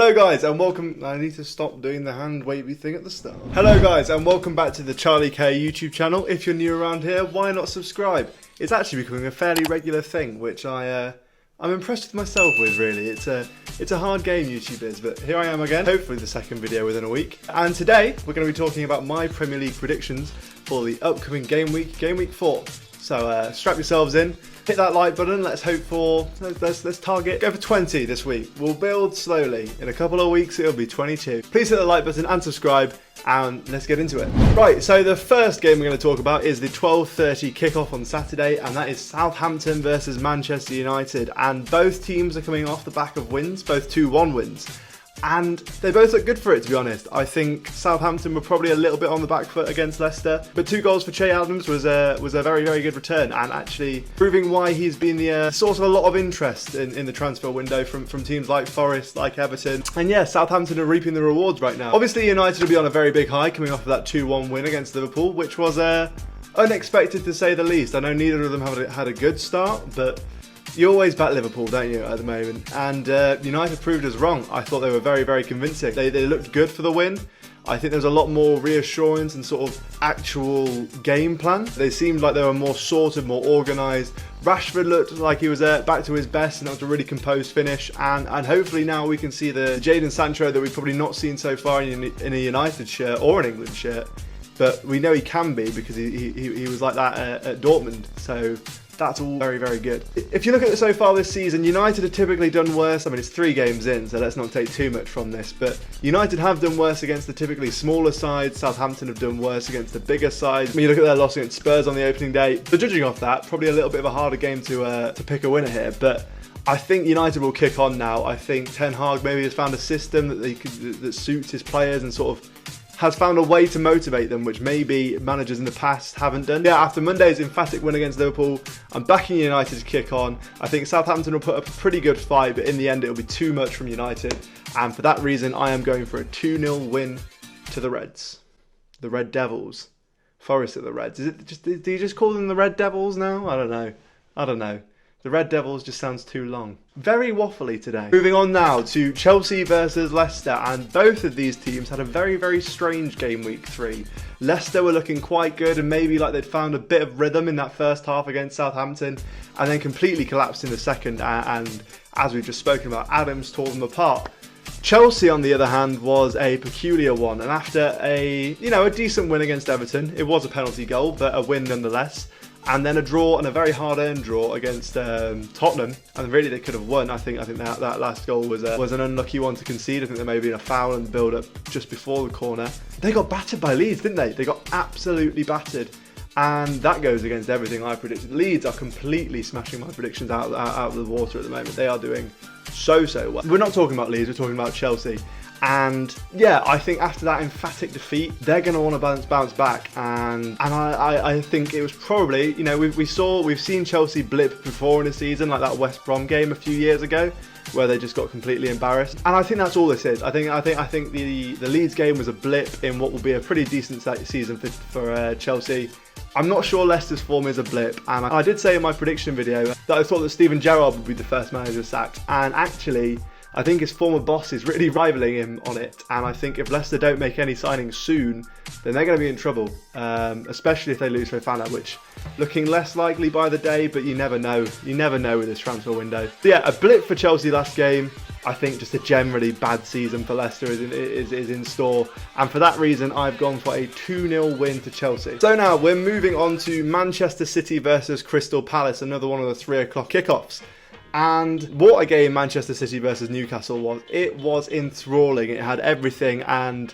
Hello guys and welcome, I need to stop doing the hand wavy thing at the start. Hello guys and welcome back to the Charlie K YouTube channel. If you're new around here, why not subscribe? It's actually becoming a fairly regular thing, which I'm impressed with myself with, really. It's a hard game, YouTube is, but here I am again, hopefully the second video within a week. And today we're going to be talking about my Premier League predictions for the upcoming game week 4. So strap yourselves in, hit that like button. Let's hope for, let's target, go for 20 this week. We'll build slowly. In a couple of weeks it'll be 22. Please hit the like button and subscribe, and let's get into it. Right, so the first game we're going to talk about is the 12:30 kickoff on Saturday, and that is Southampton versus Manchester United. And both teams are coming off the back of wins, both 2-1 wins. And they both look good for it, to be honest. I think Southampton were probably a little bit on the back foot against Leicester, but 2 goals for Che Adams was a very, very good return, and actually proving why he's been the source of a lot of interest in the transfer window from teams like Forest, like Everton. And yeah, Southampton are reaping the rewards right now. Obviously United will be on a very big high coming off of that 2-1 win against Liverpool, which was unexpected to say the least. I know neither of them had a good start, but you always back Liverpool, don't you, at the moment? And United proved us wrong. I thought they were very, very convincing. They looked good for the win. I think there was a lot more reassurance and sort of actual game plan. They seemed like they were more sorted, more organised. Rashford looked like he was back to his best, and that was a really composed finish. And hopefully now we can see the Jadon Sancho that we've probably not seen so far in a United shirt or an England shirt. But we know he can be, because he was like that at Dortmund. So that's all very, very good. If you look at it so far this season, United have typically done worse. I mean, it's 3 games in, so let's not take too much from this. But United have done worse against the typically smaller sides. Southampton have done worse against the bigger sides. When you look at their loss against Spurs on the opening day, so judging off that, probably a little bit of a harder game to pick a winner here. But I think United will kick on now. I think Ten Hag maybe has found a system that suits his players and sort of has found a way to motivate them, which maybe managers in the past haven't done. Yeah, after Monday's emphatic win against Liverpool, I'm backing United to kick on. I think Southampton will put up a pretty good fight, but in the end it'll be too much from United. And for that reason, I am going for a 2-0 win to the Reds. The Red Devils. Forest at the Reds. Do you just call them the Red Devils now? I don't know. The Red Devils just sounds too long. Very waffly today. Moving on now to Chelsea versus Leicester, and both of these teams had a very, very strange game week 3. Leicester were looking quite good and maybe like they'd found a bit of rhythm in that first half against Southampton, and then completely collapsed in the second, and as we've just spoken about, Adams tore them apart. Chelsea, on the other hand, was a peculiar one, and after a decent win against Everton, it was a penalty goal, but a win nonetheless. And then a draw, and a very hard-earned draw against Tottenham, and really they could have won. I think that last goal was an unlucky one to concede. I think there may have been a foul in the build-up just before the corner. They got battered by Leeds, didn't they? They got absolutely battered, and that goes against everything I predicted. Leeds are completely smashing my predictions out of the water at the moment. They are doing so well. We're not talking about Leeds, we're talking about Chelsea. And yeah, I think after that emphatic defeat, they're going to want to bounce back, and I think it was probably, we've seen Chelsea blip before in a season, like that West Brom game a few years ago, where they just got completely embarrassed. And I think that's all this is. I think the Leeds game was a blip in what will be a pretty decent season for Chelsea. I'm not sure Leicester's form is a blip, and I did say in my prediction video that I thought that Steven Gerrard would be the first manager sacked, and actually I think his former boss is really rivaling him on it, and I think if Leicester don't make any signings soon, then they're going to be in trouble, especially if they lose Fofana, which looking less likely by the day, but you never know. You never know with this transfer window. So yeah, a blip for Chelsea last game. I think just a generally bad season for Leicester is in store, and for that reason I've gone for a 2-0 win to Chelsea. So now we're moving on to Manchester City versus Crystal Palace, another one of the 3 o'clock kickoffs. And what a game Manchester City versus Newcastle was. It was enthralling, it had everything, and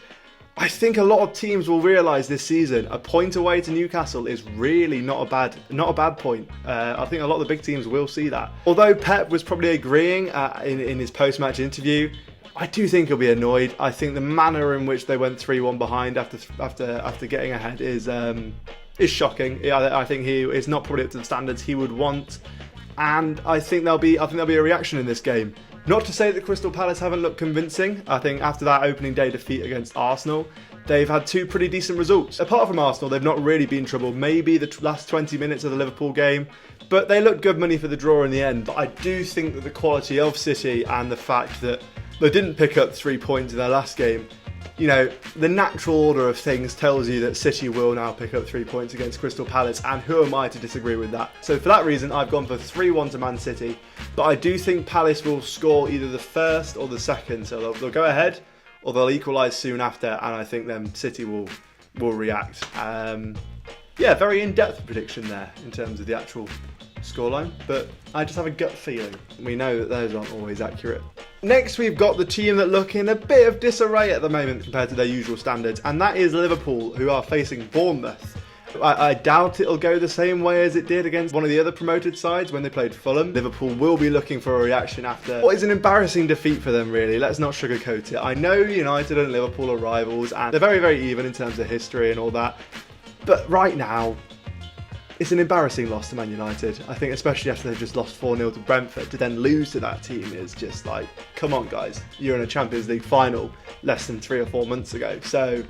I think a lot of teams will realise this season a point away to Newcastle is really not a bad point. I think a lot of the big teams will see that. Although Pep was probably agreeing in his post-match interview, I do think he'll be annoyed. I think the manner in which they went 3-1 behind after getting ahead is shocking. I think he is not probably up to the standards he would want. And I think there'll be a reaction in this game. Not to say that Crystal Palace haven't looked convincing. I think after that opening day defeat against Arsenal, they've had 2 pretty decent results. Apart from Arsenal, they've not really been troubled. Maybe the last 20 minutes of the Liverpool game, but they looked good money for the draw in the end. But I do think that the quality of City and the fact that they didn't pick up 3 points in their last game. You know, the natural order of things tells you that City will now pick up 3 points against Crystal Palace, and who am I to disagree with that? So for that reason, I've gone for 3-1 to Man City, but I do think Palace will score either the first or the second, so they'll go ahead, or they'll equalise soon after, and I think then City will react. Yeah, very in-depth prediction there in terms of the actual scoreline, but I just have a gut feeling. We know that those aren't always accurate. Next, we've got the team that look in a bit of disarray at the moment compared to their usual standards, and that is Liverpool, who are facing Bournemouth. I doubt it'll go the same way as it did against one of the other promoted sides when they played Fulham. Liverpool will be looking for a reaction after what is an embarrassing defeat for them, really. Let's not sugarcoat it. I know United and Liverpool are rivals, and they're very, very even in terms of history and all that, but right now, it's an embarrassing loss to Man United. I think especially after they've just lost 4-0 to Brentford, to then lose to that team is just like, come on guys, you're in a Champions League final less than 3 or 4 months ago. So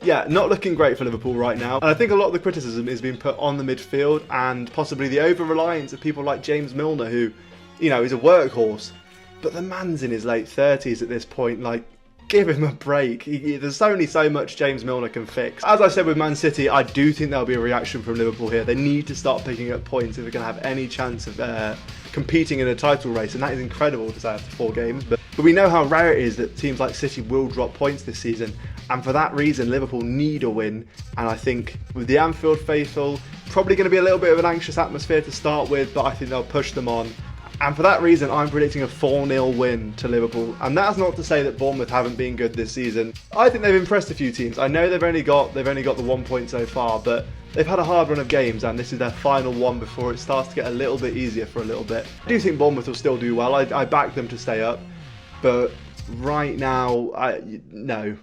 yeah, not looking great for Liverpool right now. And I think a lot of the criticism is being put on the midfield and possibly the over-reliance of people like James Milner, who, you know, is a workhorse, but the man's in his late 30s at this point. Like, give him a break. There's only so much James Milner can fix. As I said with Man City, I do think there'll be a reaction from Liverpool here. They need to start picking up points if they're going to have any chance of competing in a title race, and that is incredible to say after 4 games. But we know how rare it is that teams like City will drop points this season, and for that reason, Liverpool need a win. And I think with the Anfield faithful, probably going to be a little bit of an anxious atmosphere to start with, but I think they'll push them on. And for that reason, I'm predicting a 4-0 win to Liverpool. And that's not to say that Bournemouth haven't been good this season. I think they've impressed a few teams. I know they've only got the 1 point so far, but they've had a hard run of games, and this is their final one before it starts to get a little bit easier for a little bit. I do think Bournemouth will still do well. I back them to stay up, but right now, no.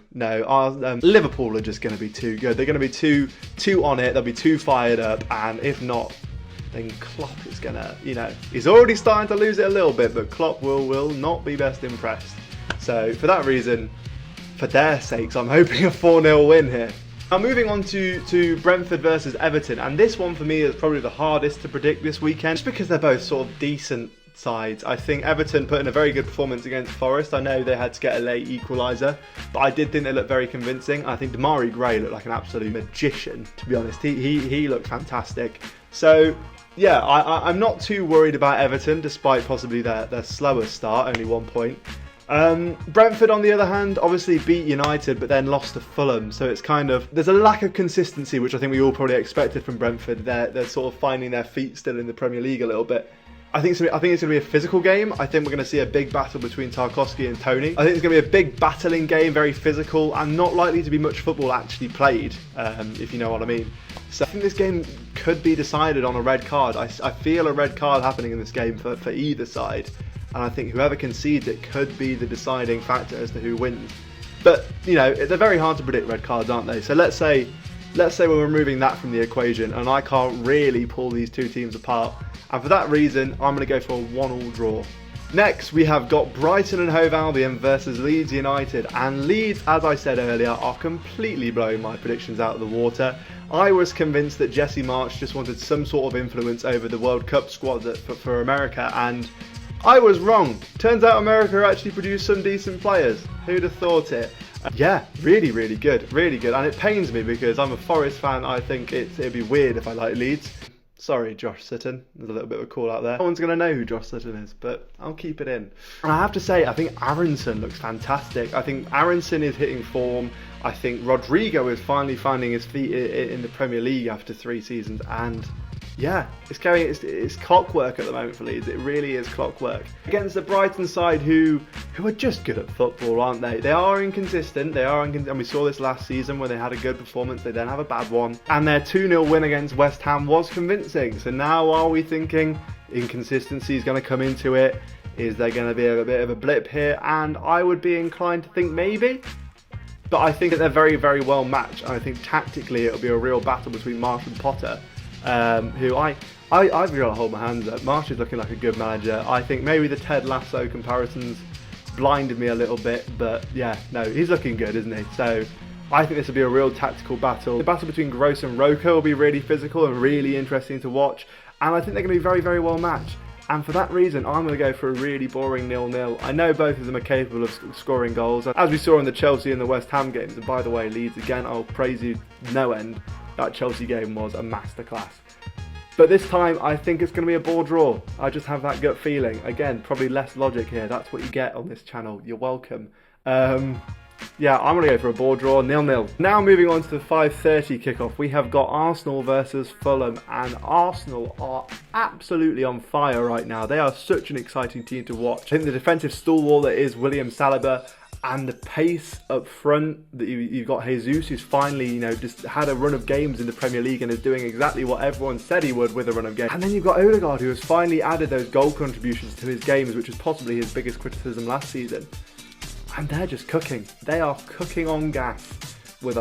Liverpool are just going to be too good. They're going to be too on it. They'll be too fired up, and if not, then Klopp is gonna, he's already starting to lose it a little bit, but Klopp will not be best impressed. So for that reason, for their sakes, I'm hoping a 4-0 win here. Now moving on to Brentford versus Everton, and this one for me is probably the hardest to predict this weekend, just because they're both sort of decent sides. I think Everton put in a very good performance against Forest. I know they had to get a late equaliser, but I did think they looked very convincing. I think Damari Gray looked like an absolute magician, to be honest. He looked fantastic. So yeah, I'm not too worried about Everton, despite possibly their slower start, only 1 point. Brentford, on the other hand, obviously beat United, but then lost to Fulham. So it's kind of, there's a lack of consistency, which I think we all probably expected from Brentford. They're sort of finding their feet still in the Premier League a little bit. I think it's going to be a physical game. I think we're going to see a big battle between Tarkowski and Tony. I think it's going to be a big battling game, very physical, and not likely to be much football actually played, if you know what I mean. So I think this game could be decided on a red card. I feel a red card happening in this game for either side, and I think whoever concedes it could be the deciding factor as to who wins. But, they're very hard to predict, red cards, aren't they? So let's say we're removing that from the equation, and I can't really pull these two teams apart. And for that reason, I'm going to go for a 1-1 draw. Next, we have got Brighton and Hove Albion versus Leeds United. And Leeds, as I said earlier, are completely blowing my predictions out of the water. I was convinced that Jesse Marsch just wanted some sort of influence over the World Cup squad for America, and I was wrong. Turns out America actually produced some decent players. Who'd have thought it? Yeah, really, really good. Really good. And it pains me because I'm a Forest fan. I think it'd be weird if I like Leeds. Sorry, Josh Sutton. There's a little bit of a call out there. No one's going to know who Josh Sutton is, but I'll keep it in. And I have to say, I think Aronson looks fantastic. I think Aronson is hitting form. I think Rodrigo is finally finding his feet in the Premier League after 3 seasons. And yeah, it's clockwork at the moment for Leeds. It really is clockwork. Against the Brighton side who are just good at football, aren't they? They are inconsistent. And we saw this last season when they had a good performance, they then have a bad one. And their 2-0 win against West Ham was convincing. So now are we thinking inconsistency is going to come into it? Is there going to be a bit of a blip here? And I would be inclined to think maybe. But I think that they're very, very well matched. And I think tactically it'll be a real battle between Marsch and Potter. Who I've got to hold my hands up. Marsch is looking like a good manager. I think maybe the Ted Lasso comparisons blinded me a little bit, but yeah, no, he's looking good, isn't he? So I think this will be a real tactical battle. The battle between Gross and Roca will be really physical and really interesting to watch, and I think they're going to be very, very well matched. And for that reason, I'm going to go for a really boring 0-0. I know both of them are capable of scoring goals, as we saw in the Chelsea and the West Ham games. And by the way, Leeds, again, I'll praise you no end. That Chelsea game was a masterclass. But this time, I think it's going to be a ball draw. I just have that gut feeling. Again, probably less logic here. That's what you get on this channel. You're welcome. Yeah, I'm going to go for a ball draw, 0-0. Now moving on to the 5:30 kickoff, we have got Arsenal versus Fulham, and Arsenal are absolutely on fire right now. They are such an exciting team to watch. I think the defensive stalwart that is William Saliba, and the pace up front, that you've got Jesus, who's finally, just had a run of games in the Premier League and is doing exactly what everyone said he would with a run of games. And then you've got Odegaard, who has finally added those goal contributions to his games, which was possibly his biggest criticism last season. And they're just cooking. They are cooking on gas with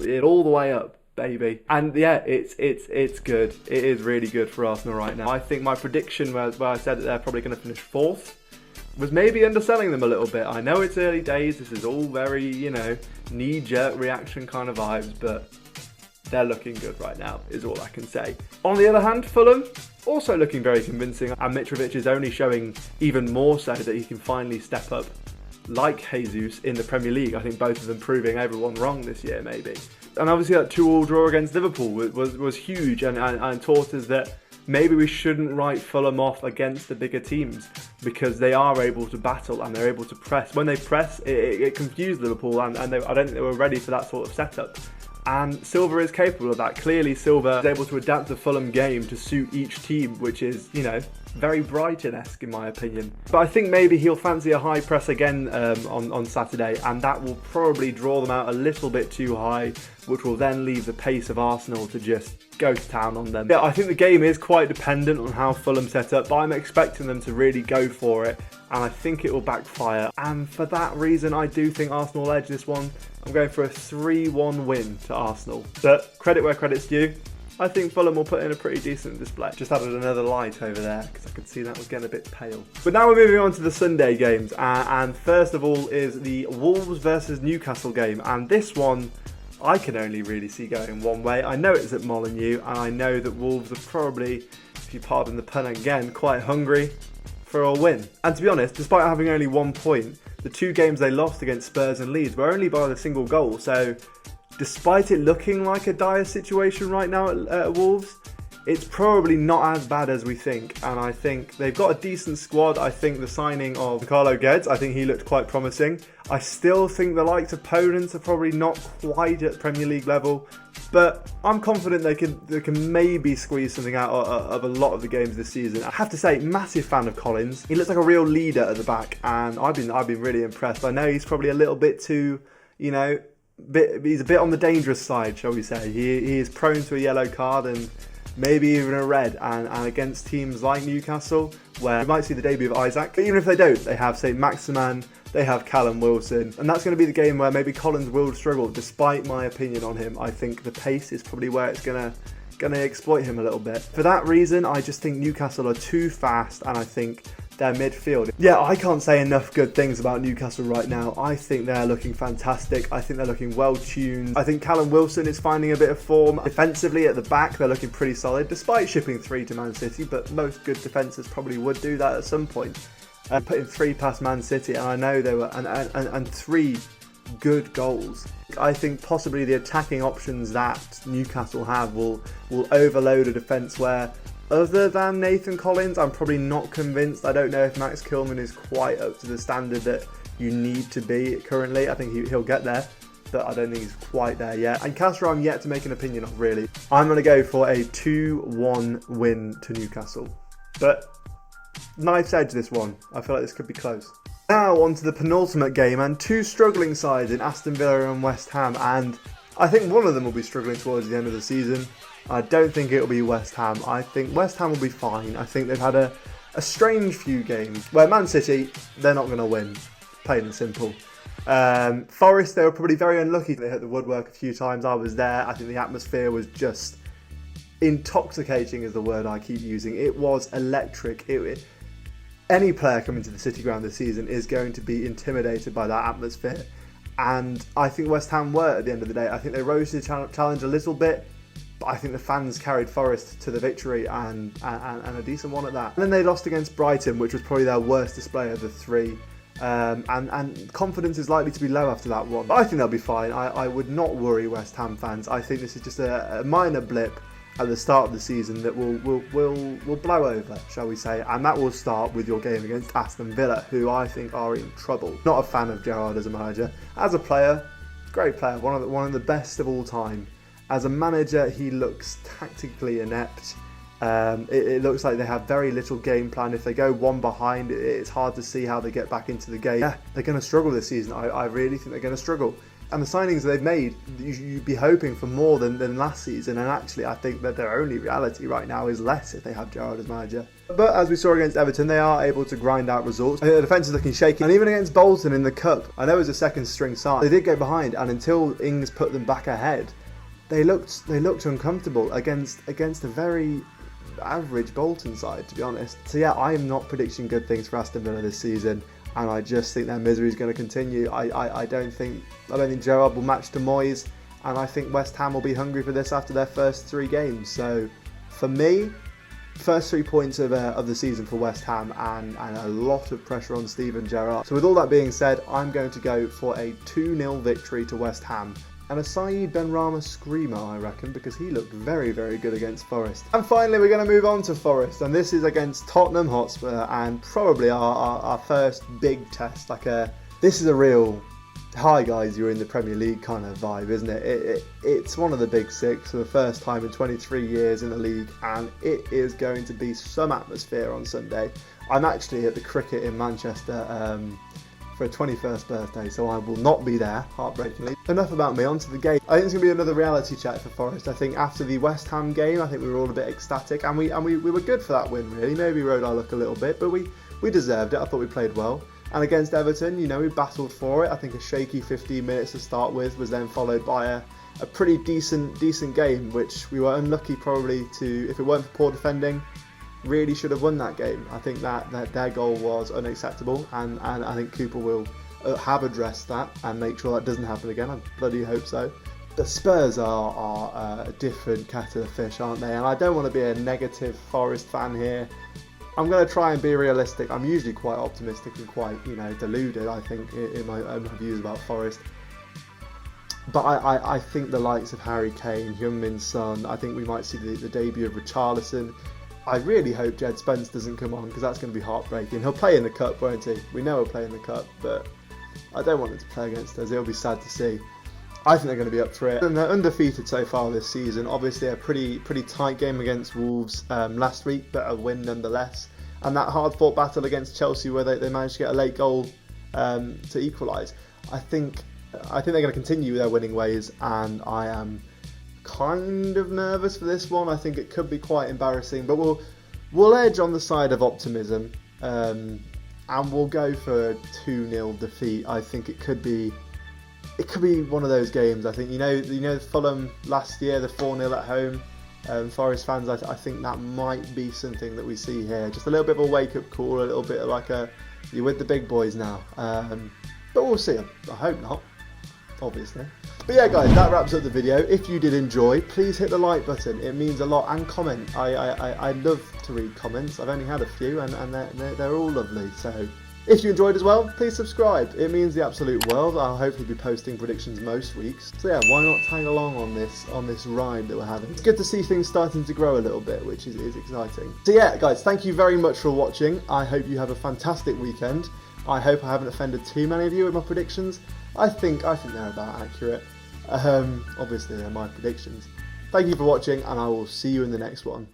it all the way up, baby. And yeah, it's good. It is really good for Arsenal right now. I think my prediction where I said that they're probably going to finish 4th was maybe underselling them a little bit. I know it's early days. This is all very, knee-jerk reaction kind of vibes, but they're looking good right now, is all I can say. On the other hand, Fulham, also looking very convincing. And Mitrovic is only showing even more so that he can finally step up like Jesus in the Premier League. I think both of them proving everyone wrong this year, maybe. And obviously that 2-2 draw against Liverpool was huge and taught us that maybe we shouldn't write Fulham off against the bigger teams, because they are able to battle and they're able to press. When they press, it confused Liverpool, and I don't think they were ready for that sort of setup. And Silva is capable of that. Clearly, Silva is able to adapt the Fulham game to suit each team, which is, very Brighton-esque in my opinion. But I think maybe he'll fancy a high press again on Saturday, and that will probably draw them out a little bit too high, which will then leave the pace of Arsenal to just go to town on them. Yeah, I think the game is quite dependent on how Fulham set up, but I'm expecting them to really go for it, and I think it will backfire. And for that reason, I do think Arsenal will edge this one. I'm going for a 3-1 win to Arsenal. But credit where credit's due. I think Fulham will put in a pretty decent display. Just added another light over there because I could see that was getting a bit pale. But now we're moving on to the Sunday games. And first of all is the Wolves versus Newcastle game. And this one, I can only really see going one way. I know it's at Molineux, and I know that Wolves are probably, if you pardon the pun again, quite hungry for a win. And to be honest, despite having only 1 point, the 2 games they lost against Spurs and Leeds were only by a single goal. So despite it looking like a dire situation right now at Wolves, it's probably not as bad as we think. And I think they've got a decent squad. I think the signing of Carlo Guedes, I think he looked quite promising. I still think the likes of opponents are probably not quite at Premier League level, but I'm confident they can maybe squeeze something out of a lot of the games this season. I have to say, massive fan of Collins. He looks like a real leader at the back, and I've been really impressed. I know he's probably a little bit too, he's a bit on the dangerous side, shall we say. He is prone to a yellow card and maybe even a red, and against teams like Newcastle, where we might see the debut of Isaac. But even if they don't, they have St. Maximan, they have Callum Wilson, and that's going to be the game where maybe Collins will struggle. Despite my opinion on him, I think the pace is probably where it's going to exploit him a little bit. For that reason, I just think Newcastle are too fast, and I think their midfield. Yeah, I can't say enough good things about Newcastle right now. I think they're looking fantastic. I think they're looking well tuned. I think Callum Wilson is finding a bit of form. Defensively at the back, they're looking pretty solid, despite shipping 3 to Man City, but most good defenders probably would do that at some point. Putting 3 past Man City, and I know they were, and 3 good goals. I think possibly the attacking options that Newcastle have will overload a defence where, other than Nathan Collins, I'm probably not convinced. I don't know if Max Kilman is quite up to the standard that you need to be currently. I think he'll get there, but I don't think he's quite there yet. And Castro, I'm yet to make an opinion of, really. I'm going to go for a 2-1 win to Newcastle. But knife's edge this one. I feel like this could be close. Now on to the penultimate game, and 2 struggling sides in Aston Villa and West Ham. And I think one of them will be struggling towards the end of the season. I don't think it'll be West Ham. I think West Ham will be fine. I think they've had a strange few games where Man City, they're not going to win. Plain and simple. Forest, they were probably very unlucky. They hit the woodwork a few times. I was there. I think the atmosphere was just intoxicating is the word I keep using. It was electric. Any player coming to the City Ground this season is going to be intimidated by that atmosphere. And I think West Ham were at the end of the day. I think they rose to the challenge a little bit, But I think the fans carried Forest to the victory, and a decent one at that. And then they lost against Brighton, which was probably their worst display of the three. And confidence is likely to be low after that one. But I think they'll be fine. I would not worry West Ham fans. I think this is just a minor blip at the start of the season that will blow over, shall we say. And that will start with your game against Aston Villa, who I think are in trouble. Not a fan of Gerrard as a manager. As a player, great player, one of the best of all time. As a manager, he looks tactically inept. It looks like they have very little game plan. If they go one behind, it's hard to see how they get back into the game. Yeah, they're going to struggle this season. I really think they're going to struggle. And the signings they've made, you'd be hoping for more than last season. And actually, I think that their only reality right now is less if they have Gerrard as manager. But as we saw against Everton, they are able to grind out results. The defence is looking shaky. And even against Bolton in the Cup, I know it was a second string side, they did go behind. And until Ings put them back ahead, they looked uncomfortable against a very average Bolton side, to be honest. So yeah, I am not predicting good things for Aston Villa this season, and I just think their misery is going to continue. I don't think Gerrard will match to Moyes, and I think West Ham will be hungry for this after their first 3 games. So for me, first 3 points of the season for West Ham, and a lot of pressure on Steven Gerrard. So with all that being said, I'm going to go for a 2-0 victory to West Ham. And a Saeed Benrahma screamer, I reckon, because he looked very, very good against Forest. And finally, we're going to move on to Forest, and this is against Tottenham Hotspur, and probably our first big test. This is a real, hi guys, you're in the Premier League kind of vibe, isn't it? It's one of the big 6 for the first time in 23 years in the league, and it is going to be some atmosphere on Sunday. I'm actually at the cricket in Manchester for a 21st birthday, so I will not be there, heartbreakingly. Enough about me, onto the game. I think it's going to be another reality check for Forest. I think after the West Ham game, I think we were all a bit ecstatic, and we were good for that win, really. Maybe rode our luck a little bit, but we deserved it. I thought we played well. And against Everton, we battled for it. I think a shaky 15 minutes to start with was then followed by a pretty decent game, which we were unlucky probably to, if it weren't for poor defending, really should have won that game. I think that their goal was unacceptable, and I think Cooper will have addressed that and make sure that doesn't happen again. I bloody hope so. The Spurs are a different kettle of fish, aren't they? And I don't want to be a negative Forest fan here. I'm going to try and be realistic. I'm usually quite optimistic and quite, deluded, I think, in my own views about Forest. But I think the likes of Harry Kane, Heung-min Son, I think we might see the debut of Richarlison. I really hope Jed Spence doesn't come on, because that's going to be heartbreaking. He'll play in the Cup, won't he? We know he'll play in the Cup, but I don't want him to play against us. It'll be sad to see. I think they're going to be up for it. And they're undefeated so far this season. Obviously a pretty tight game against Wolves last week, but a win nonetheless. And that hard-fought battle against Chelsea where they managed to get a late goal to equalise. I think they're going to continue their winning ways, and I am kind of nervous for this one. I think it could be quite embarrassing, but we'll edge on the side of optimism, and we'll go for a 2-0 defeat. I think it could be one of those games. I think Fulham last year, the 4-0 at home. Forest fans, I think that might be something that we see here. Just a little bit of a wake-up call, a little bit like you're with the big boys now. But we'll see. I hope not, obviously. But yeah, guys, that wraps up the video. If you did enjoy, please hit the like button. It means a lot, and comment. I love to read comments. I've only had a few, and they're all lovely. So if you enjoyed as well, please subscribe. It means the absolute world. I'll hopefully be posting predictions most weeks. So yeah, why not tag along on this ride that we're having? It's good to see things starting to grow a little bit, which is exciting. So yeah, guys, thank you very much for watching. I hope you have a fantastic weekend. I hope I haven't offended too many of you with my predictions. I think they're about accurate. Obviously, they're my predictions. Thank you for watching, and I will see you in the next one.